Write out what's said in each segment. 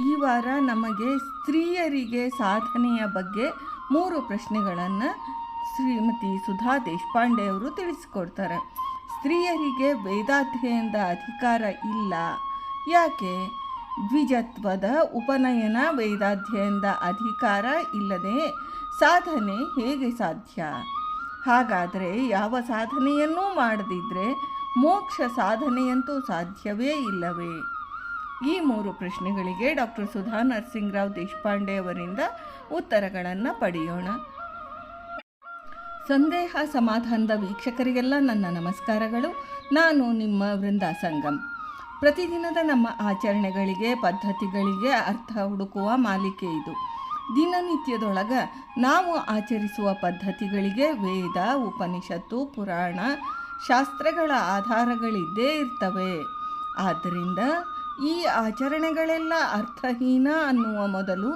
ಈ ವಾರ ನಮಗೆ ಸ್ತ್ರೀಯರಿಗೆ ಸಾಧನೆಯ ಬಗ್ಗೆ 3 ಪ್ರಶ್ನೆಗಳನ್ನು ಶ್ರೀಮತಿ ಸುಧಾ ದೇಶಪಾಂಡೆ ಅವರು ತಿಳಿಸಿಕೊಡ್ತಾರೆ. ಸ್ತ್ರೀಯರಿಗೆ ವೇದಾಧ್ಯಯನದ ಅಧಿಕಾರ ಇಲ್ಲ, ಯಾಕೆ? ದ್ವಿಜತ್ವದ ಉಪನಯನ ವೇದಾಧ್ಯಯನದ ಅಧಿಕಾರ ಇಲ್ಲದೆ ಸಾಧನೆ ಹೇಗೆ ಸಾಧ್ಯ? ಹಾಗಾದರೆ ಯಾವ ಸಾಧನೆಯನ್ನೂ ಮಾಡದಿದ್ದರೆ ಮೋಕ್ಷ ಸಾಧನೆಯಂತೂ ಸಾಧ್ಯವೇ ಇಲ್ಲವೇ? ಈ 3 ಪ್ರಶ್ನೆಗಳಿಗೆ ಡಾಕ್ಟರ್ ಸುಧಾ ನರಸಿಂಗರಾವ್ ದೇಶಪಾಂಡೆ ಅವರಿಂದ ಉತ್ತರಗಳನ್ನು ಪಡೆಯೋಣ. ಸಂದೇಹ ಸಮಾಧಾನದ ವೀಕ್ಷಕರಿಗೆಲ್ಲ ನನ್ನ ನಮಸ್ಕಾರಗಳು. ನಾನು ನಿಮ್ಮ ವೃಂದಾ ಸಂಗಮ್. ಪ್ರತಿದಿನದ ನಮ್ಮ ಆಚರಣೆಗಳಿಗೆ, ಪದ್ಧತಿಗಳಿಗೆ ಅರ್ಥ ಹುಡುಕುವ ಮಾಲಿಕೆ ಇದು. ದಿನನಿತ್ಯದೊಳಗೆ ನಾವು ಆಚರಿಸುವ ಪದ್ಧತಿಗಳಿಗೆ ವೇದ, ಉಪನಿಷತ್ತು, ಪುರಾಣ, ಶಾಸ್ತ್ರಗಳ ಆಧಾರಗಳಿದ್ದೇ ಇರ್ತವೆ. ಆದ್ದರಿಂದ ಈ ಆಚರಣೆಗಳೆಲ್ಲ ಅರ್ಥಹೀನ ಅನ್ನುವ ಮೊದಲು,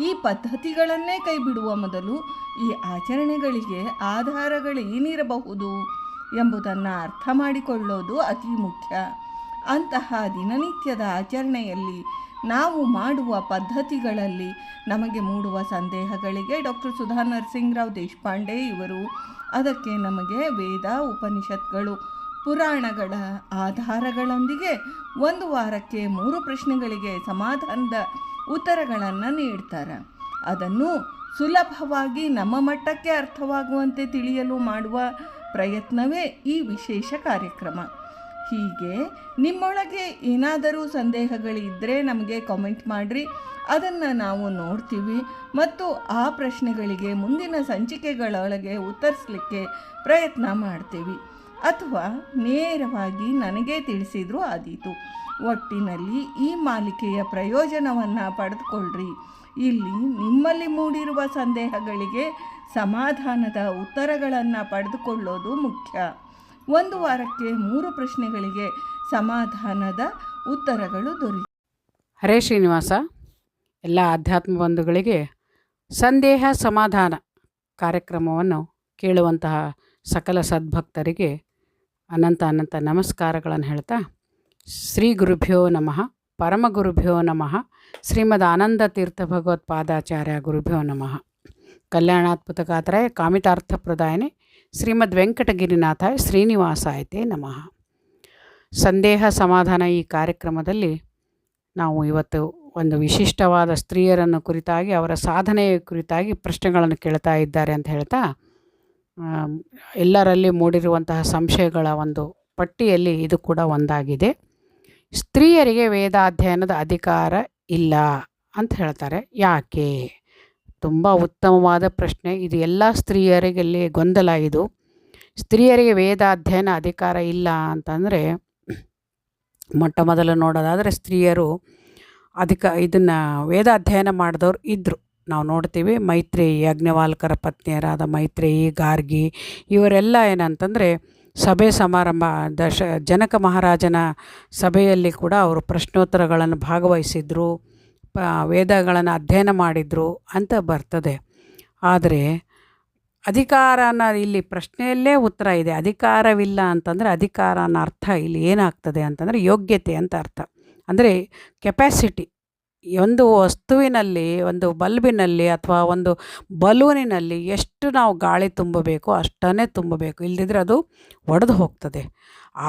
ಈ ಪದ್ಧತಿಗಳನ್ನೇ ಕೈಬಿಡುವ ಮೊದಲು ಈ ಆಚರಣೆಗಳಿಗೆ ಆಧಾರಗಳೇನಿರಬಹುದು ಎಂಬುದನ್ನು ಅರ್ಥ ಮಾಡಿಕೊಳ್ಳೋದು ಅತಿ ಮುಖ್ಯ. ಅಂತಹ ದಿನನಿತ್ಯದ ಆಚರಣೆಯಲ್ಲಿ ನಾವು ಮಾಡುವ ಪದ್ಧತಿಗಳಲ್ಲಿ ನಮಗೆ ಮೂಡುವ ಸಂದೇಹಗಳಿಗೆ ಡಾಕ್ಟರ್ ಸುಧಾ ನರಸಿಂಗರಾವ್ ದೇಶಪಾಂಡೆ ಇವರು ಅದಕ್ಕೆ ನಮಗೆ ವೇದ, ಉಪನಿಷತ್ಗಳು, ಪುರಾಣಗಳ ಆಧಾರಗಳೊಂದಿಗೆ 1 ವಾರಕ್ಕೆ 3 ಪ್ರಶ್ನೆಗಳಿಗೆ ಸಮಾಧಾನದ ಉತ್ತರಗಳನ್ನು ನೀಡ್ತಾರೆ. ಅದನ್ನು ಸುಲಭವಾಗಿ ನಮ್ಮ ಮಟ್ಟಕ್ಕೆ ಅರ್ಥವಾಗುವಂತೆ ತಿಳಿಯಲು ಮಾಡುವ ಪ್ರಯತ್ನವೇ ಈ ವಿಶೇಷ ಕಾರ್ಯಕ್ರಮ. ಹೀಗೆ ನಿಮ್ಮೊಳಗೆ ಏನಾದರೂ ಸಂದೇಹಗಳಿದ್ದರೆ ನಮಗೆ ಕಾಮೆಂಟ್ ಮಾಡಿರಿ, ಅದನ್ನು ನಾವು ನೋಡ್ತೀವಿ ಮತ್ತು ಆ ಪ್ರಶ್ನೆಗಳಿಗೆ ಮುಂದಿನ ಸಂಚಿಕೆಗಳೊಳಗೆ ಉತ್ತರಿಸಲಿಕ್ಕೆ ಪ್ರಯತ್ನ ಮಾಡ್ತೀವಿ. ಅಥವಾ ನೇರವಾಗಿ ನನಗೆ ತಿಳಿಸಿದರೂ ಆದೀತು. ಒಟ್ಟಿನಲ್ಲಿ ಈ ಮಾಲಿಕೆಯ ಪ್ರಯೋಜನವನ್ನು ಪಡೆದುಕೊಳ್ಳ್ರಿ. ಇಲ್ಲಿ ನಿಮ್ಮಲ್ಲಿ ಮೂಡಿರುವ ಸಂದೇಹಗಳಿಗೆ ಸಮಾಧಾನದ ಉತ್ತರಗಳನ್ನು ಪಡೆದುಕೊಳ್ಳೋದು ಮುಖ್ಯ. 1 ವಾರಕ್ಕೆ 3 ಪ್ರಶ್ನೆಗಳಿಗೆ ಸಮಾಧಾನದ ಉತ್ತರಗಳು ದೊರೆಯುತ್ತವೆ. ಹರೇ ಶ್ರೀನಿವಾಸ. ಎಲ್ಲ ಆಧ್ಯಾತ್ಮ ಬಂಧುಗಳಿಗೆ ಸಂದೇಹ ಸಮಾಧಾನ ಕಾರ್ಯಕ್ರಮವನ್ನು ಕೇಳುವಂತಹ ಸಕಲ ಸದ್ಭಕ್ತರಿಗೆ ಅನಂತ ಅನಂತ ನಮಸ್ಕಾರಗಳನ್ನು ಹೇಳ್ತಾ, ಶ್ರೀ ಗುರುಭ್ಯೋ ನಮಃ, ಪರಮ ಗುರುಭ್ಯೋ ನಮಃ, ಶ್ರೀಮದ್ ಆನಂದ ತೀರ್ಥ ಭಗವತ್ಪಾದಾಚಾರ್ಯ ಗುರುಭ್ಯೋ ನಮಃ. ಕಲ್ಯಾಣಾತ್ಮಕಾತ್ರಾಯ ಕಾಮಿತಾರ್ಥಪ್ರದಾಯನೆ ಶ್ರೀಮದ್ ವೆಂಕಟಗಿರಿನಾಥಾಯ ಶ್ರೀನಿವಾಸಾಯತೆ ನಮಃ. ಸಂದೇಹ ಸಮಾಧಾನ ಈ ಕಾರ್ಯಕ್ರಮದಲ್ಲಿ ನಾವು ಇವತ್ತು ಒಂದು ವಿಶಿಷ್ಟವಾದ ಸ್ತ್ರೀಯರನ್ನು ಕುರಿತಾಗಿ, ಅವರ ಸಾಧನೆಯ ಕುರಿತಾಗಿ ಪ್ರಶ್ನೆಗಳನ್ನು ಕೇಳ್ತಾ ಇದ್ದಾರೆ ಅಂತ ಹೇಳ್ತಾ, ಎಲ್ಲರಲ್ಲಿ ಮೂಡಿರುವಂತಹ ಸಂಶಯಗಳ ಒಂದು ಪಟ್ಟಿಯಲ್ಲಿ ಇದು ಕೂಡ ಒಂದಾಗಿದೆ. ಸ್ತ್ರೀಯರಿಗೆ ವೇದಾಧ್ಯಯನದ ಅಧಿಕಾರ ಇಲ್ಲ ಅಂತ ಹೇಳ್ತಾರೆ, ಯಾಕೆ? ತುಂಬ ಉತ್ತಮವಾದ ಪ್ರಶ್ನೆ ಇದು. ಎಲ್ಲ ಸ್ತ್ರೀಯರಿಗಲ್ಲಿ ಗೊಂದಲ ಇದು. ಸ್ತ್ರೀಯರಿಗೆ ವೇದಾಧ್ಯಯನ ಅಧಿಕಾರ ಇಲ್ಲ ಅಂತಂದರೆ, ಮೊಟ್ಟ ಮೊದಲು ನೋಡೋದಾದರೆ ಸ್ತ್ರೀಯರು ಇದನ್ನು ವೇದಾಧ್ಯಯನ ಮಾಡಿದವರು ಇದ್ದರು. ನಾವು ನೋಡ್ತೀವಿ, ಮೈತ್ರೇಯಿ, ಯಾಜ್ಞವಲ್ಕ್ಯರ ಪತ್ನಿಯರಾದ ಮೈತ್ರೇಯಿ, ಗಾರ್ಗಿ ಇವರೆಲ್ಲ ಏನಂತಂದರೆ ಸಭೆ ಸಮಾರಂಭ, ಜನಕ ಮಹಾರಾಜನ ಸಭೆಯಲ್ಲಿ ಕೂಡ ಅವರು ಪ್ರಶ್ನೋತ್ತರಗಳನ್ನು ಭಾಗವಹಿಸಿದ್ರು, ವೇದಗಳನ್ನು ಅಧ್ಯಯನ ಮಾಡಿದರು ಅಂತ ಬರ್ತದೆ. ಆದರೆ ಅಧಿಕಾರನ ಇಲ್ಲಿ ಪ್ರಶ್ನೆಯಲ್ಲೇ ಉತ್ತರ ಇದೆ. ಅಧಿಕಾರವಿಲ್ಲ ಅಂತಂದರೆ ಅಧಿಕಾರ ಅನ್ನೋ ಅರ್ಥ ಇಲ್ಲಿ ಏನಾಗ್ತದೆ ಅಂತಂದರೆ ಯೋಗ್ಯತೆ ಅಂತ ಅರ್ಥ. ಅಂದರೆ ಕೆಪ್ಯಾಸಿಟಿ. ಒಂದು ವಸ್ತುವಿನಲ್ಲಿ, ಒಂದು ಬಲ್ಬಿನಲ್ಲಿ ಅಥವಾ ಒಂದು ಬಲೂನಿನಲ್ಲಿ ಎಷ್ಟು ನಾವು ಗಾಳಿ ತುಂಬಬೇಕು ಅಷ್ಟನ್ನೇ ತುಂಬಬೇಕು, ಇಲ್ಲದಿದ್ದರೆ ಅದು ಒಡೆದು ಹೋಗ್ತದೆ.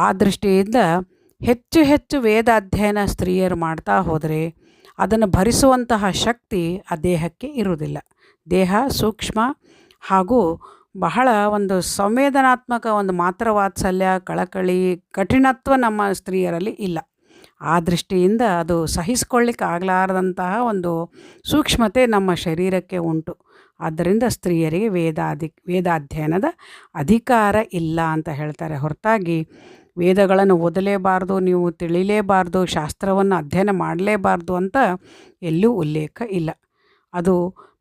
ಆ ದೃಷ್ಟಿಯಿಂದ ಹೆಚ್ಚು ಹೆಚ್ಚು ವೇದಾಧ್ಯಯನ ಸ್ತ್ರೀಯರು ಮಾಡ್ತಾ ಹೋದರೆ ಅದನ್ನು ಭರಿಸುವಂತಹ ಶಕ್ತಿ ಆ ದೇಹಕ್ಕೆ ಇರುವುದಿಲ್ಲ. ದೇಹ ಸೂಕ್ಷ್ಮ ಹಾಗೂ ಬಹಳ ಒಂದು ಸಂವೇದನಾತ್ಮಕ, ಒಂದು ಮಾತೃವಾತ್ಸಲ್ಯ, ಕಳಕಳಿ, ಕಠಿಣತ್ವ ನಮ್ಮ ಸ್ತ್ರೀಯರಲ್ಲಿ ಇಲ್ಲ. ಆ ದೃಷ್ಟಿಯಿಂದ ಅದು ಸಹಿಸಿಕೊಳ್ಳಿಕ್ಕೆ ಆಗಲಾರದಂತಹ ಒಂದು ಸೂಕ್ಷ್ಮತೆ ನಮ್ಮ ಶರೀರಕ್ಕೆ ಉಂಟು. ಆದ್ದರಿಂದ ಸ್ತ್ರೀಯರಿಗೆ ವೇದಾಧ್ಯಯನದ ಅಧಿಕಾರ ಇಲ್ಲ ಅಂತ ಹೇಳ್ತಾರೆ. ಹೊರತಾಗಿ ವೇದಗಳನ್ನು ಓದಲೇಬಾರ್ದು, ನೀವು ತಿಳಿಲೇಬಾರ್ದು, ಶಾಸ್ತ್ರವನ್ನು ಅಧ್ಯಯನ ಮಾಡಲೇಬಾರ್ದು ಅಂತ ಎಲ್ಲೂ ಉಲ್ಲೇಖ ಇಲ್ಲ. ಅದು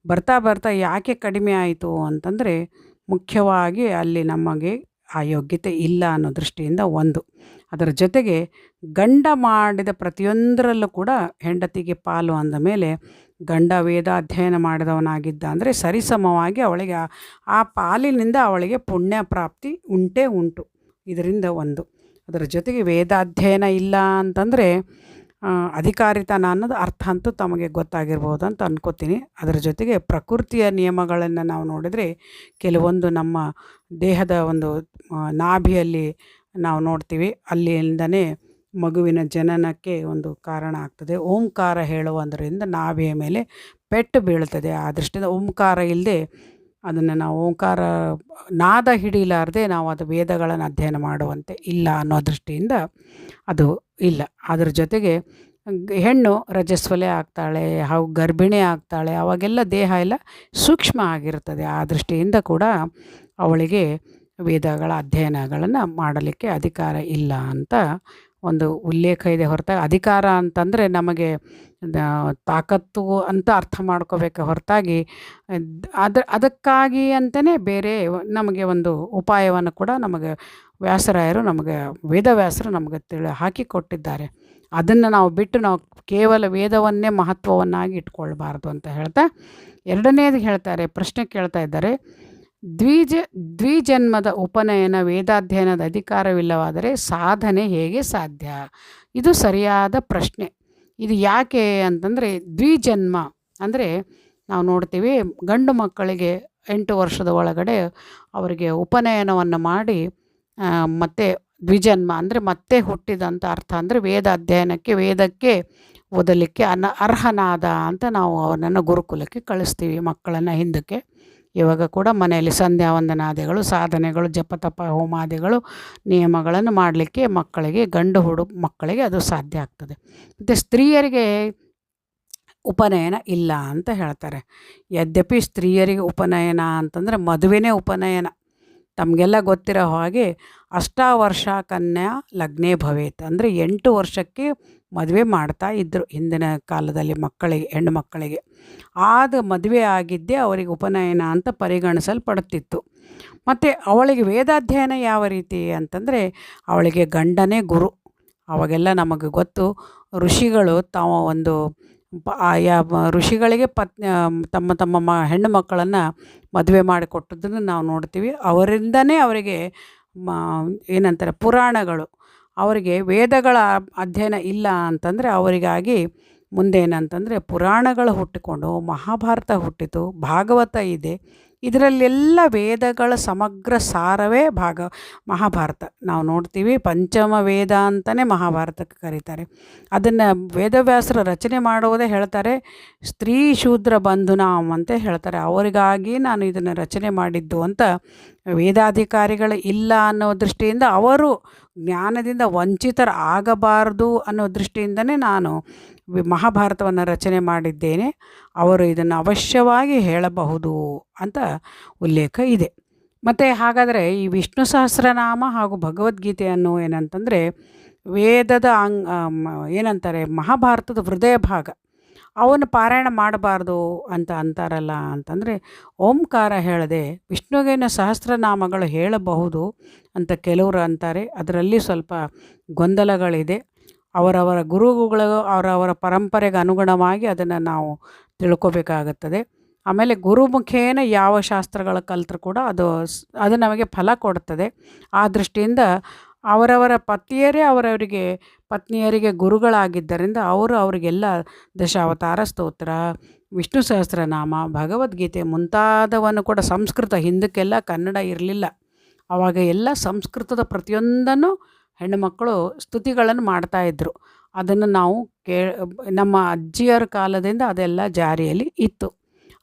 ಬರ್ತಾ ಬರ್ತಾ ಯಾಕೆ ಕಡಿಮೆ ಆಯಿತು ಅಂತಂದರೆ, ಮುಖ್ಯವಾಗಿ ಅಲ್ಲಿ ನಮಗೆ ಆ ಯೋಗ್ಯತೆ ಇಲ್ಲ ಅನ್ನೋ ದೃಷ್ಟಿಯಿಂದ ಒಂದು. ಅದರ ಜೊತೆಗೆ ಗಂಡ ಮಾಡಿದ ಪ್ರತಿಯೊಂದರಲ್ಲೂ ಕೂಡ ಹೆಂಡತಿಗೆ ಪಾಲು ಅಂದ ಮೇಲೆ, ಗಂಡ ವೇದಾಧ್ಯಯನ ಮಾಡಿದವನಾಗಿದ್ದ ಅಂದರೆ ಸರಿಸಮವಾಗಿ ಅವಳಿಗೆ ಆ ಪಾಲಿನಿಂದ ಅವಳಿಗೆ ಪುಣ್ಯ ಪ್ರಾಪ್ತಿ ಉಂಟೇ ಉಂಟು. ಇದರಿಂದ ಒಂದು. ಅದರ ಜೊತೆಗೆ ವೇದಾಧ್ಯಯನ ಇಲ್ಲ ಅಂತಂದರೆ ಅಧಿಕಾರಿತನ ಅನ್ನೋದು ಅರ್ಥ ಅಂತೂ ತಮಗೆ ಗೊತ್ತಾಗಿರ್ಬೋದು ಅಂತ ಅಂದ್ಕೋತೀನಿ. ಅದರ ಜೊತೆಗೆ ಪ್ರಕೃತಿಯ ನಿಯಮಗಳನ್ನು ನಾವು ನೋಡಿದರೆ ಕೆಲವೊಂದು ನಮ್ಮ ದೇಹದ ಒಂದು ನಾಭಿಯಲ್ಲಿ ನಾವು ನೋಡ್ತೀವಿ, ಅಲ್ಲಿಂದನೇ ಮಗುವಿನ ಜನನಕ್ಕೆ ಒಂದು ಕಾರಣ ಆಗ್ತದೆ. ಓಂಕಾರ ಹೇಳುವುದರಿಂದ ನಾಭಿಯ ಮೇಲೆ ಪೆಟ್ಟು ಬೀಳ್ತದೆ. ಆ ದೃಷ್ಟಿಯಿಂದ ಓಂಕಾರ ಇಲ್ಲದೆ ಅದನ್ನು ನಾವು ಓಂಕಾರ ನಾದ ಹಿಡಿಲಾರದೆ ನಾವು ಅದು ವೇದಗಳನ್ನು ಅಧ್ಯಯನ ಮಾಡುವಂತೆ ಇಲ್ಲ ಅನ್ನೋ ದೃಷ್ಟಿಯಿಂದ ಅದು ಇಲ್ಲ. ಅದರ ಜೊತೆಗೆ ಹೆಣ್ಣು ರಜಸ್ವಲೆ ಆಗ್ತಾಳೆ, ಹಾಗೂ ಗರ್ಭಿಣಿ ಆಗ್ತಾಳೆ, ಅವಾಗೆಲ್ಲ ದೇಹ ಎಲ್ಲ ಸೂಕ್ಷ್ಮ ಆಗಿರ್ತದೆ. ಆ ದೃಷ್ಟಿಯಿಂದ ಕೂಡ ಅವಳಿಗೆ ವೇದಗಳ ಅಧ್ಯಯನಗಳನ್ನು ಮಾಡಲಿಕ್ಕೆ ಅಧಿಕಾರ ಇಲ್ಲ ಅಂತ ಒಂದು ಉಲ್ಲೇಖ ಇದೆ. ಹೊರತಾಗಿ ಅಧಿಕಾರ ಅಂತಂದರೆ ನಮಗೆ ತಾಕತ್ತು ಅಂತ ಅರ್ಥ ಮಾಡ್ಕೋಬೇಕು ಹೊರತಾಗಿ ಅದಕ್ಕಾಗಿ ಅಂತಲೇ ಬೇರೆ ನಮಗೆ ಒಂದು ಉಪಾಯವನ್ನು ಕೂಡ ನಮಗೆ ವ್ಯಾಸರಾಯರು ವೇದವ್ಯಾಸರು ನಮಗೆ ಹಾಕಿಕೊಟ್ಟಿದ್ದಾರೆ. ಅದನ್ನು ನಾವು ಬಿಟ್ಟು ನಾವು ಕೇವಲ ವೇದವನ್ನೇ ಮಹತ್ವವನ್ನಾಗಿ ಇಟ್ಕೊಳ್ಬಾರ್ದು ಅಂತ ಹೇಳ್ತಾ, ಎರಡನೇದು ಹೇಳ್ತಾರೆ, ಪ್ರಶ್ನೆ ಕೇಳ್ತಾ ಇದ್ದಾರೆ, ದ್ವಿಜನ್ಮದ ಉಪನಯನ ವೇದಾಧ್ಯಯನದ ಅಧಿಕಾರವಿಲ್ಲವಾದರೆ ಸಾಧನೆ ಹೇಗೆ ಸಾಧ್ಯ? ಇದು ಸರಿಯಾದ ಪ್ರಶ್ನೆ. ಇದು ಯಾಕೆ ಅಂತಂದರೆ, ದ್ವಿಜನ್ಮ ಅಂದರೆ ನಾವು ನೋಡ್ತೀವಿ, ಗಂಡು ಮಕ್ಕಳಿಗೆ 8 ವರ್ಷದ ಒಳಗಡೆ ಅವರಿಗೆ ಉಪನಯನವನ್ನು ಮಾಡಿ ಮತ್ತು ದ್ವಿಜನ್ಮ ಅಂದರೆ ಮತ್ತೆ ಹುಟ್ಟಿದಂಥ ಅರ್ಥ. ಅಂದರೆ ವೇದ ಅಧ್ಯಯನಕ್ಕೆ, ವೇದಕ್ಕೆ ಓದಲಿಕ್ಕೆ ಅರ್ಹನಾದ ಅಂತ ನಾವು ಅವನನ್ನು ಗುರುಕುಲಕ್ಕೆ ಕಳಿಸ್ತೀವಿ ಮಕ್ಕಳನ್ನು. ಹಿಂದಕ್ಕೆ ಇವಾಗ ಕೂಡ ಮನೆಯಲ್ಲಿ ಸಂಧ್ಯಾ ವಂದನಾದಿಗಳು, ಸಾಧನೆಗಳು, ಜಪತಪ ಹೋಮಾದಿಗಳು, ನಿಯಮಗಳನ್ನು ಮಾಡಲಿಕ್ಕೆ ಮಕ್ಕಳಿಗೆ, ಗಂಡು ಮಕ್ಕಳಿಗೆ ಅದು ಸಾಧ್ಯ ಆಗ್ತದೆ. ಮತ್ತು ಸ್ತ್ರೀಯರಿಗೆ ಉಪನಯನ ಇಲ್ಲ ಅಂತ ಹೇಳ್ತಾರೆ. ಯದ್ಯಪಿ ಸ್ತ್ರೀಯರಿಗೆ ಉಪನಯನ ಅಂತಂದರೆ ಮದುವೆನೇ ಉಪನಯನ. ತಮಗೆಲ್ಲ ಗೊತ್ತಿರೋ ಹಾಗೆ ಅಷ್ಟಾವರ್ಷ ಕನ್ಯಾ ಲಗ್ನೇ ಭವೇತ್ ಅಂದರೆ 8 ವರ್ಷಕ್ಕೆ ಮದುವೆ ಮಾಡ್ತಾ ಇದ್ದರು ಹಿಂದಿನ ಕಾಲದಲ್ಲಿ ಹೆಣ್ಣು ಮಕ್ಕಳಿಗೆ. ಆದ ಮದುವೆ ಆಗಿದ್ದೇ ಅವರಿಗೆ ಉಪನಯನ ಅಂತ ಪರಿಗಣಿಸಲ್ಪಡುತ್ತಿತ್ತು. ಮತ್ತು ಅವಳಿಗೆ ವೇದಾಧ್ಯಯನ ಯಾವ ರೀತಿ ಅಂತಂದರೆ, ಅವಳಿಗೆ ಗಂಡನೇ ಗುರು. ಅವಾಗೆಲ್ಲ ನಮಗೆ ಗೊತ್ತು, ಋಷಿಗಳು ತಾವು ಒಂದು ಋಷಿಗಳಿಗೆ ತಮ್ಮ ಹೆಣ್ಣು ಮಕ್ಕಳನ್ನು ಮದುವೆ ಮಾಡಿಕೊಟ್ಟದನ್ನು ನಾವು ನೋಡ್ತೀವಿ. ಅವರಿಂದನೇ ಅವರಿಗೆ ಏನಂತಾರೆ ಪುರಾಣಗಳು, ಅವರಿಗೆ ವೇದಗಳ ಅಧ್ಯಯನ ಇಲ್ಲ ಅಂತಂದರೆ ಅವರಿಗಾಗಿ ಮುಂದೇನಂತಂದರೆ ಪುರಾಣಗಳು ಹುಟ್ಟಿಕೊಂಡು ಮಹಾಭಾರತ ಹುಟ್ಟಿತು, ಭಾಗವತ ಇದೆ. ಇದರಲ್ಲೆಲ್ಲ ವೇದಗಳ ಸಮಗ್ರ ಸಾರವೇ ಮಹಾಭಾರತ. ನಾವು ನೋಡ್ತೀವಿ, ಪಂಚಮ ವೇದ ಅಂತಲೇ ಮಹಾಭಾರತಕ್ಕೆ ಕರೀತಾರೆ. ಅದನ್ನು ವೇದವ್ಯಾಸರು ರಚನೆ ಮಾಡುವುದೇ ಹೇಳ್ತಾರೆ, ಸ್ತ್ರೀ ಶೂದ್ರ ಬಂಧುನಾಮ್ ಅಂತ ಹೇಳ್ತಾರೆ. ಅವರಿಗಾಗಿ ನಾನು ಇದನ್ನು ರಚನೆ ಮಾಡಿದ್ದು ಅಂತ. ವೇದಾಧಿಕಾರಿಗಳು ಇಲ್ಲ ಅನ್ನೋ ದೃಷ್ಟಿಯಿಂದ, ಅವರು ಜ್ಞಾನದಿಂದ ವಂಚಿತರಾಗಬಾರ್ದು ಅನ್ನೋ ದೃಷ್ಟಿಯಿಂದನೇ ನಾನು ಮಹಾಭಾರತವನ್ನು ರಚನೆ ಮಾಡಿದ್ದೇನೆ. ಅವರು ಇದನ್ನು ಅವಶ್ಯವಾಗಿ ಹೇಳಬಹುದು ಅಂತ ಉಲ್ಲೇಖ ಇದೆ. ಮತ್ತು ಹಾಗಾದರೆ ಈ ವಿಷ್ಣು ಸಹಸ್ರನಾಮ ಹಾಗೂ ಭಗವದ್ಗೀತೆಯನ್ನು ಏನಂತಂದರೆ ವೇದದ ಏನಂತಾರೆ ಮಹಾಭಾರತದ ಹೃದಯ ಭಾಗ, ಅವನು ಪಾರಾಯಣ ಮಾಡಬಾರ್ದು ಅಂತ ಅಂತಾರಲ್ಲ ಅಂತಂದರೆ, ಓಂಕಾರ ಹೇಳದೆ ವಿಷ್ಣುವಿನ ಸಹಸ್ರನಾಮಗಳು ಹೇಳಬಹುದು ಅಂತ ಕೆಲವರು ಅಂತಾರೆ. ಅದರಲ್ಲಿ ಸ್ವಲ್ಪ ಗೊಂದಲಗಳಿದೆ. ಅವರವರ ಗುರುಗಳು ಅವರವರ ಪರಂಪರೆಗೆ ಅನುಗುಣವಾಗಿ ಅದನ್ನು ನಾವು ತಿಳ್ಕೊಬೇಕಾಗುತ್ತದೆ. ಆಮೇಲೆ ಗುರುಮುಖೇನ ಯಾವ ಶಾಸ್ತ್ರಗಳ ಕಲಿತರೂ ಕೂಡ ಅದು ನಮಗೆ ಫಲ ಕೊಡ್ತದೆ. ಆ ದೃಷ್ಟಿಯಿಂದ ಅವರವರ ಅವರವರಿಗೆ ಪತ್ನಿಯರಿಗೆ ಗುರುಗಳಾಗಿದ್ದರಿಂದ ಅವರಿಗೆಲ್ಲ ದಶಾವತಾರ ಸ್ತೋತ್ರ, ವಿಷ್ಣು ಸಹಸ್ರನಾಮ, ಭಗವದ್ಗೀತೆ ಮುಂತಾದವನ್ನು ಕೂಡ ಸಂಸ್ಕೃತ, ಹಿಂದಕ್ಕೆಲ್ಲ ಕನ್ನಡ ಇರಲಿಲ್ಲ. ಆವಾಗ ಎಲ್ಲ ಸಂಸ್ಕೃತದ ಪ್ರತಿಯೊಂದನ್ನು ಹೆಣ್ಣುಮಕ್ಕಳು ಸ್ತುತಿಗಳನ್ನು ಮಾಡ್ತಾಯಿದ್ರು. ಅದನ್ನು ನಾವು ನಮ್ಮ ಅಜ್ಜಿಯರ ಕಾಲದಿಂದ ಅದೆಲ್ಲ ಜಾರಿಯಲ್ಲಿ ಇತ್ತು.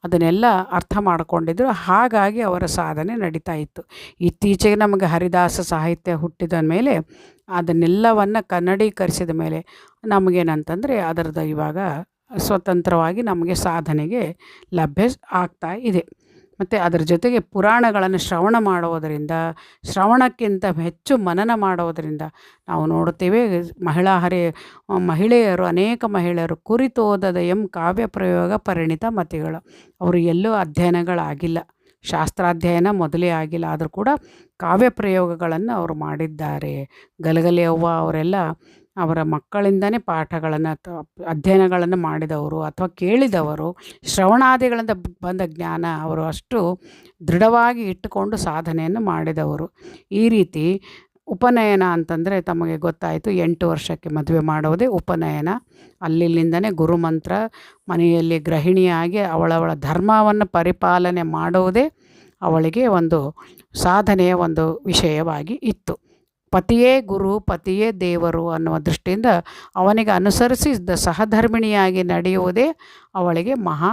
ಅದನ್ನೆಲ್ಲ ಅರ್ಥ ಮಾಡಿಕೊಂಡಿದ್ರು. ಹಾಗಾಗಿ ಅವರ ಸಾಧನೆ ನಡೀತಾ ಇತ್ತು. ಇತ್ತೀಚೆಗೆ ನಮಗೆ ಹರಿದಾಸ ಸಾಹಿತ್ಯ ಹುಟ್ಟಿದ ಮೇಲೆ, ಅದನ್ನೆಲ್ಲವನ್ನು ಕನ್ನಡೀಕರಿಸಿದ ಮೇಲೆ ನಮಗೇನಂತಂದರೆ ಅದರದ್ದು ಇವಾಗ ಸ್ವತಂತ್ರವಾಗಿ ನಮಗೆ ಸಾಧನೆಗೆ ಲಭ್ಯ ಆಗ್ತಾ ಇದೆ. ಮತ್ತು ಅದರ ಜೊತೆಗೆ ಪುರಾಣಗಳನ್ನು ಶ್ರವಣ ಮಾಡುವುದರಿಂದ, ಶ್ರವಣಕ್ಕಿಂತ ಹೆಚ್ಚು ಮನನ ಮಾಡುವುದರಿಂದ ನಾವು ನೋಡುತ್ತೇವೆ, ಮಹಿಳೆಯರು ಅನೇಕ ಮಹಿಳೆಯರು ಕುರಿತೋದದ ಕಾವ್ಯ ಪ್ರಯೋಗ ಪರಿಣಿತ ಮತಿಗಳು. ಅವರು ಎಲ್ಲೂ ಅಧ್ಯಯನಗಳಾಗಿಲ್ಲ, ಶಾಸ್ತ್ರಾಧ್ಯಯನ ಮೊದಲೇ ಆಗಿಲ್ಲ, ಆದರೂ ಕೂಡ ಕಾವ್ಯ ಪ್ರಯೋಗಗಳನ್ನು ಅವರು ಮಾಡಿದ್ದಾರೆ. ಗಲಗಲಿ ಅವ್ವ ಅವರೆಲ್ಲ ಅವರ ಮಕ್ಕಳಿಂದನೇ ಪಾಠಗಳನ್ನು ಅಧ್ಯಯನಗಳನ್ನು ಮಾಡಿದವರು ಅಥವಾ ಕೇಳಿದವರು. ಶ್ರವಣಾದಿಗಳಿಂದ ಬಂದ ಜ್ಞಾನ ಅವರು ಅಷ್ಟು ದೃಢವಾಗಿ ಇಟ್ಟುಕೊಂಡು ಸಾಧನೆಯನ್ನು ಮಾಡಿದವರು. ಈ ರೀತಿ ಉಪನಯನ ಅಂತಂದರೆ ತಮಗೆ ಗೊತ್ತಾಯಿತು, 8 ವರ್ಷಕ್ಕೆ ಮದುವೆ ಮಾಡುವುದೇ ಉಪನಯನ. ಅಲ್ಲಿಂದನೇ ಗುರುಮಂತ್ರ, ಮನೆಯಲ್ಲಿ ಗೃಹಿಣಿಯಾಗಿ ಅವಳವಳ ಧರ್ಮವನ್ನು ಪರಿಪಾಲನೆ ಮಾಡುವುದೇ ಅವಳಿಗೆ ಒಂದು ಸಾಧನೆಯ ಒಂದು ವಿಷಯವಾಗಿ ಇತ್ತು. ಪತಿಯೇ ಗುರು, ಪತಿಯೇ ದೇವರು ಅನ್ನುವ ದೃಷ್ಟಿಯಿಂದ ಅವನಿಗೆ ಅನುಸರಿಸಿದ ಸಹಧರ್ಮಿಣಿಯಾಗಿ ನಡೆಯುವುದೇ ಅವಳಿಗೆ ಮಹಾ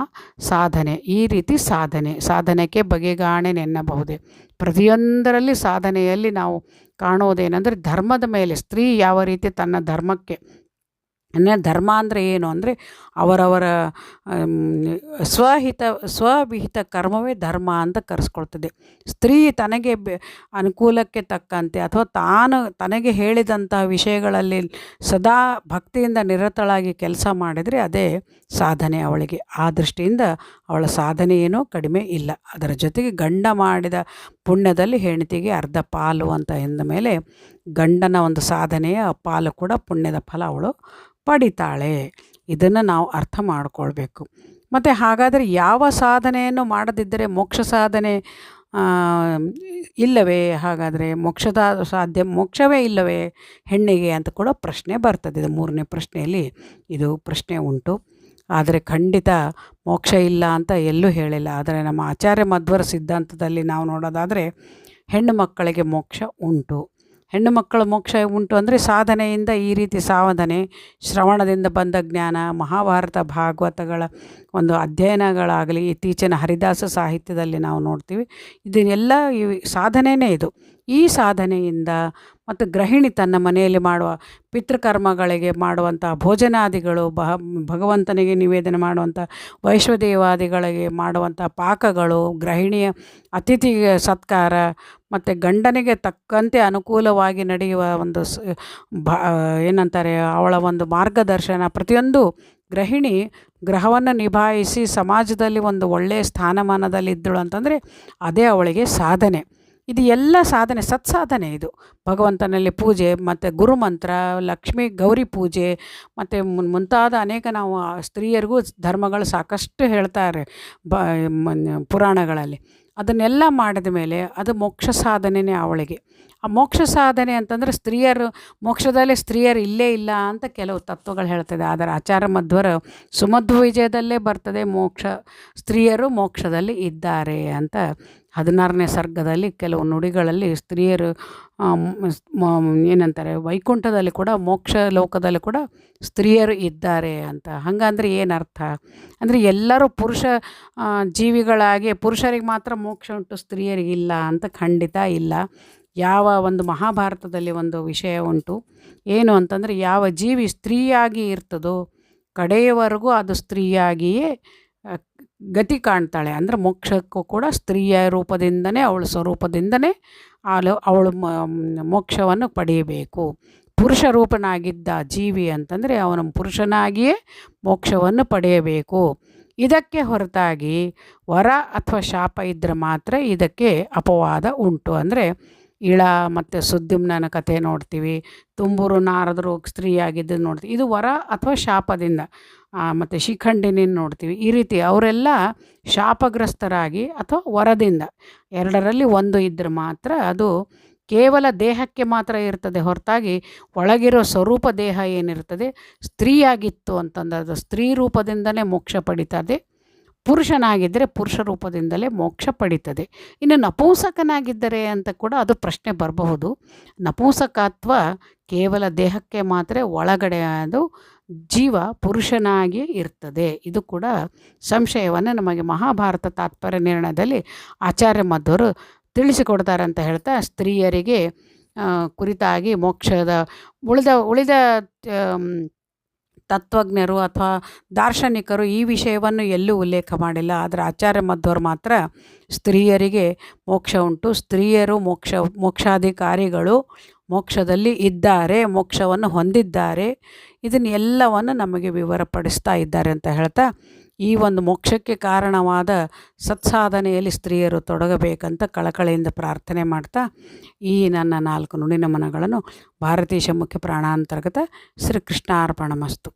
ಸಾಧನೆ. ಈ ರೀತಿ ಸಾಧನೆಗೆ ಬಗೆಗಾಣೆನೆನ್ನಬಹುದೇ. ಪ್ರತಿಯೊಂದರಲ್ಲಿ ಸಾಧನೆಯಲ್ಲಿ ನಾವು ಕಾಣುವುದೇನೆಂದರೆ ಧರ್ಮದ ಮೇಲೆ ಸ್ತ್ರೀ ಯಾವ ರೀತಿ ತನ್ನ ಧರ್ಮಕ್ಕೆ, ಧರ್ಮ ಅಂದರೆ ಏನು ಅಂದರೆ ಅವರವರ ಸ್ವವಿಹಿತ ಕರ್ಮವೇ ಧರ್ಮ ಅಂತ ಕರೆಸ್ಕೊಳ್ತದೆ. ಸ್ತ್ರೀ ತನಗೆ ಅನುಕೂಲಕ್ಕೆ ತಕ್ಕಂತೆ ಅಥವಾ ತನಗೆ ಹೇಳಿದಂತಹ ವಿಷಯಗಳಲ್ಲಿ ಸದಾ ಭಕ್ತಿಯಿಂದ ನಿರತಳಾಗಿ ಕೆಲಸ ಮಾಡಿದರೆ ಅದೇ ಸಾಧನೆ ಅವಳಿಗೆ. ಆ ದೃಷ್ಟಿಯಿಂದ ಅವಳ ಸಾಧನೆ ಏನೂ ಕಡಿಮೆ ಇಲ್ಲ. ಅದರ ಜೊತೆಗೆ ಗಂಡ ಮಾಡಿದ ಪುಣ್ಯದಲ್ಲಿ ಹೆಂಡತಿಗೆ ಅರ್ಧ ಪಾಲು ಅಂತ ಎಂದ ಮೇಲೆ ಗಂಡನ ಒಂದು ಸಾಧನೆಯ ಪಾಲು ಕೂಡ ಪುಣ್ಯದ ಫಲ ಅವಳು ಪಡಿತಾಳೆ. ಇದನ್ನು ನಾವು ಅರ್ಥ ಮಾಡಿಕೊಳ್ಬೇಕು. ಮತ್ತು ಹಾಗಾದರೆ ಯಾವ ಸಾಧನೆಯನ್ನು ಮಾಡದಿದ್ದರೆ ಮೋಕ್ಷ ಸಾಧನೆ ಇಲ್ಲವೇ? ಹಾಗಾದರೆ ಮೋಕ್ಷವೇ ಇಲ್ಲವೇ ಹೆಣ್ಣಿಗೆ ಅಂತ ಕೂಡ ಪ್ರಶ್ನೆ ಬರ್ತದೆ. ಇದು 3ನೇ ಪ್ರಶ್ನೆಯಲ್ಲಿ ಇದು ಪ್ರಶ್ನೆ ಉಂಟು. ಆದರೆ ಖಂಡಿತ ಮೋಕ್ಷ ಇಲ್ಲ ಅಂತ ಎಲ್ಲೂ ಹೇಳಿಲ್ಲ. ಆದರೆ ನಮ್ಮ ಆಚಾರ್ಯ ಮಧ್ವರ ಸಿದ್ಧಾಂತದಲ್ಲಿ ನಾವು ನೋಡೋದಾದರೆ ಹೆಣ್ಣು ಮಕ್ಕಳಿಗೆ ಮೋಕ್ಷ ಉಂಟು. ಹೆಣ್ಣು ಮಕ್ಕಳ ಮೋಕ್ಷ ಉಂಟು ಅಂದರೆ ಸಾಧನೆಯಿಂದ ಈ ರೀತಿ ಸಾಧನೆ, ಶ್ರವಣದಿಂದ ಬಂದ ಜ್ಞಾನ, ಮಹಾಭಾರತ ಭಾಗವತಗಳ ಒಂದು ಅಧ್ಯಯನಗಳಾಗಲಿ, ಇತ್ತೀಚಿನ ಹರಿದಾಸ ಸಾಹಿತ್ಯದಲ್ಲಿ ನಾವು ನೋಡ್ತೀವಿ. ಇದನ್ನೆಲ್ಲ ಈ ಸಾಧನೆಯೇ ಇದು. ಈ ಸಾಧನೆಯಿಂದ ಮತ್ತು ಗೃಹಿಣಿ ತನ್ನ ಮನೆಯಲ್ಲಿ ಮಾಡುವ ಪಿತೃಕರ್ಮಗಳಿಗೆ ಮಾಡುವಂಥ ಭೋಜನಾದಿಗಳು, ಭಗವಂತನಿಗೆ ನಿವೇದನೆ ಮಾಡುವಂಥ ವೈಶ್ವದೇವಾದಿಗಳಿಗೆ ಮಾಡುವಂಥ ಪಾಕಗಳು, ಗೃಹಿಣಿಯ ಅತಿಥಿಗೆ ಸತ್ಕಾರ ಮತ್ತು ಗಂಡನಿಗೆ ತಕ್ಕಂತೆ ಅನುಕೂಲವಾಗಿ ನಡೆಯುವ ಒಂದು ಏನಂತಾರೆ ಅವಳ ಒಂದು ಮಾರ್ಗದರ್ಶನ, ಪ್ರತಿಯೊಂದು ಗೃಹಿಣಿ ಗೃಹವನ್ನು ನಿಭಾಯಿಸಿ ಸಮಾಜದಲ್ಲಿ ಒಂದು ಒಳ್ಳೆಯ ಸ್ಥಾನಮಾನದಲ್ಲಿ ಇದ್ದಳು ಅಂತಂದರೆ ಅದೇ ಅವಳಿಗೆ ಸಾಧನೆ. ಇದು ಎಲ್ಲ ಸಾಧನೆ, ಸತ್ಸಾಧನೆ. ಇದು ಭಗವಂತನಲ್ಲಿ ಪೂಜೆ ಮತ್ತು ಗುರುಮಂತ್ರ, ಲಕ್ಷ್ಮೀ ಗೌರಿ ಪೂಜೆ ಮತ್ತು ಮುಂತಾದ ಅನೇಕ ನಾವು ಸ್ತ್ರೀಯರಿಗೂ ಧರ್ಮಗಳು ಸಾಕಷ್ಟು ಹೇಳ್ತಾರೆ ಪುರಾಣಗಳಲ್ಲಿ. ಅದನ್ನೆಲ್ಲ ಮಾಡಿದ ಮೇಲೆ ಅದು ಮೋಕ್ಷ ಸಾಧನೆಯೇ ಅವಳಿಗೆ. ಆ ಮೋಕ್ಷ ಸಾಧನೆ ಅಂತಂದರೆ ಮೋಕ್ಷದಲ್ಲಿ ಸ್ತ್ರೀಯರು ಇಲ್ಲೇ ಇಲ್ಲ ಅಂತ ಕೆಲವು ತತ್ವಗಳು ಹೇಳ್ತದೆ. ಆದರೆ ಆಚಾರ್ಯ ಮಧ್ವರ ಸುಮಧ್ವ ವಿಜಯದಲ್ಲೇ ಬರ್ತದೆ ಸ್ತ್ರೀಯರು ಮೋಕ್ಷದಲ್ಲಿ ಇದ್ದಾರೆ ಅಂತ. 16ನೇ ಸರ್ಗದಲ್ಲಿ ಕೆಲವು ನುಡಿಗಳಲ್ಲಿ ಸ್ತ್ರೀಯರು ಏನಂತಾರೆ ವೈಕುಂಠದಲ್ಲಿ ಕೂಡ, ಮೋಕ್ಷ ಲೋಕದಲ್ಲಿ ಕೂಡ ಸ್ತ್ರೀಯರು ಇದ್ದಾರೆ ಅಂತ. ಹಾಗಂದ್ರೆ ಏನರ್ಥ ಅಂದರೆ ಎಲ್ಲರೂ ಪುರುಷ ಜೀವಿಗಳಾಗಿ ಪುರುಷರಿಗೆ ಮಾತ್ರ ಮೋಕ್ಷ ಉಂಟು, ಸ್ತ್ರೀಯರಿಗಿಲ್ಲ ಅಂತ ಖಂಡಿತ ಇಲ್ಲ. ಯಾವ ಒಂದು ಮಹಾಭಾರತದಲ್ಲಿ ಒಂದು ವಿಷಯ ಉಂಟು, ಏನು ಅಂತಂದರೆ ಯಾವ ಜೀವಿ ಸ್ತ್ರೀಯಾಗಿ ಇರ್ತದೋ ಕಡೆಯವರೆಗೂ ಅದು ಸ್ತ್ರೀಯಾಗಿಯೇ ಗತಿ ಕಾಣ್ತಾಳೆ. ಅಂದರೆ ಮೋಕ್ಷಕ್ಕೂ ಕೂಡ ಸ್ತ್ರೀಯ ರೂಪದಿಂದನೇ, ಅವಳ ಸ್ವರೂಪದಿಂದನೇ ಅವಳು ಮೋಕ್ಷವನ್ನು ಪಡೆಯಬೇಕು. ಪುರುಷ ರೂಪನಾಗಿದ್ದ ಜೀವಿ ಅಂತಂದರೆ ಅವನ ಪುರುಷನಾಗಿಯೇ ಮೋಕ್ಷವನ್ನು ಪಡೆಯಬೇಕು. ಇದಕ್ಕೆ ಹೊರತಾಗಿ ವರ ಅಥವಾ ಶಾಪ ಇದ್ದರೆ ಮಾತ್ರ ಇದಕ್ಕೆ ಅಪವಾದ ಉಂಟು. ಅಂದರೆ ಇಳ ಮತ್ತು ಸುದ್ಯುಮ್ನನ ಕಥೆ ನೋಡ್ತೀವಿ, ತುಂಬೂರು ನಾರದರು ಸ್ತ್ರೀಯಾಗಿದ್ದು ನೋಡ್ತೀವಿ. ಇದು ವರ ಅಥವಾ ಶಾಪದಿಂದ. ಮತ್ತು ಶಿಖಂಡಿನಿ ನೋಡ್ತೀವಿ. ಈ ರೀತಿ ಅವರೆಲ್ಲ ಶಾಪಗ್ರಸ್ತರಾಗಿ ಅಥವಾ ವರದಿಂದ ಎರಡರಲ್ಲಿ ಒಂದು ಇದ್ದರೆ ಮಾತ್ರ ಅದು ಕೇವಲ ದೇಹಕ್ಕೆ ಮಾತ್ರ ಇರ್ತದೆ, ಹೊರತಾಗಿ ಒಳಗಿರೋ ಸ್ವರೂಪ ದೇಹ ಏನಿರ್ತದೆ ಸ್ತ್ರೀಯಾಗಿತ್ತು ಅಂತಂದರೆ ಅದು ಸ್ತ್ರೀ ರೂಪದಿಂದಲೇ ಮೋಕ್ಷ ಪಡಿತದೆ. ಪುರುಷನಾಗಿದ್ದರೆ ಪುರುಷ ರೂಪದಿಂದಲೇ ಮೋಕ್ಷ ಪಡಿತದೆ. ಇನ್ನು ನಪುಂಸಕನಾಗಿದ್ದರೆ ಅಂತ ಕೂಡ ಅದು ಪ್ರಶ್ನೆ ಬರಬಹುದು. ನಪುಂಸಕತ್ವ ಕೇವಲ ದೇಹಕ್ಕೆ ಮಾತ್ರ, ಒಳಗಡೆ ಅದು ಜೀವ ಪುರುಷನಾಗಿ ಇರ್ತದೆ. ಇದು ಕೂಡ ಸಂಶಯವನ್ನು ನಮಗೆ ಮಹಾಭಾರತ ತಾತ್ಪರ್ಯ ನಿರ್ಣಯದಲ್ಲಿ ಆಚಾರ್ಯ ಮಧ್ವರು ತಿಳಿಸಿಕೊಡ್ತಾರೆ ಅಂತ ಹೇಳ್ತಾ, ಸ್ತ್ರೀಯರಿಗೆ ಕುರಿತಾಗಿ ಮೋಕ್ಷದ ಉಳಿದ ತತ್ವಜ್ಞರು ಅಥವಾ ದಾರ್ಶನಿಕರು ಈ ವಿಷಯವನ್ನು ಎಲ್ಲೂ ಉಲ್ಲೇಖ ಮಾಡಿಲ್ಲ. ಆದರೆ ಆಚಾರ್ಯ ಮಧ್ವರು ಮಾತ್ರ ಸ್ತ್ರೀಯರಿಗೆ ಮೋಕ್ಷ ಉಂಟು, ಸ್ತ್ರೀಯರು ಮೋಕ್ಷಾಧಿಕಾರಿಗಳು ಮೋಕ್ಷದಲ್ಲಿ ಇದ್ದಾರೆ, ಮೋಕ್ಷವನ್ನು ಹೊಂದಿದ್ದಾರೆ, ಇದನ್ನೆಲ್ಲವನ್ನು ನಮಗೆ ವಿವರಪಡಿಸ್ತಾ ಇದ್ದಾರೆ ಅಂತ ಹೇಳ್ತಾ, ಈ ಒಂದು ಮೋಕ್ಷಕ್ಕೆ ಕಾರಣವಾದ ಸತ್ಸಾಧನೆಯಲ್ಲಿ ಸ್ತ್ರೀಯರು ತೊಡಗಬೇಕಂತ ಕಳಕಳಿಯಿಂದ ಪ್ರಾರ್ಥನೆ ಮಾಡ್ತಾ ಈ ನನ್ನ 4 ನುಡಿ ನಮನಗಳನ್ನು ಭಾರತೀಶ ಮುಖ್ಯ ಪ್ರಾಣಾಂತರ್ಗತ ಶ್ರೀಕೃಷ್ಣಾರ್ಪಣಮಸ್ತು.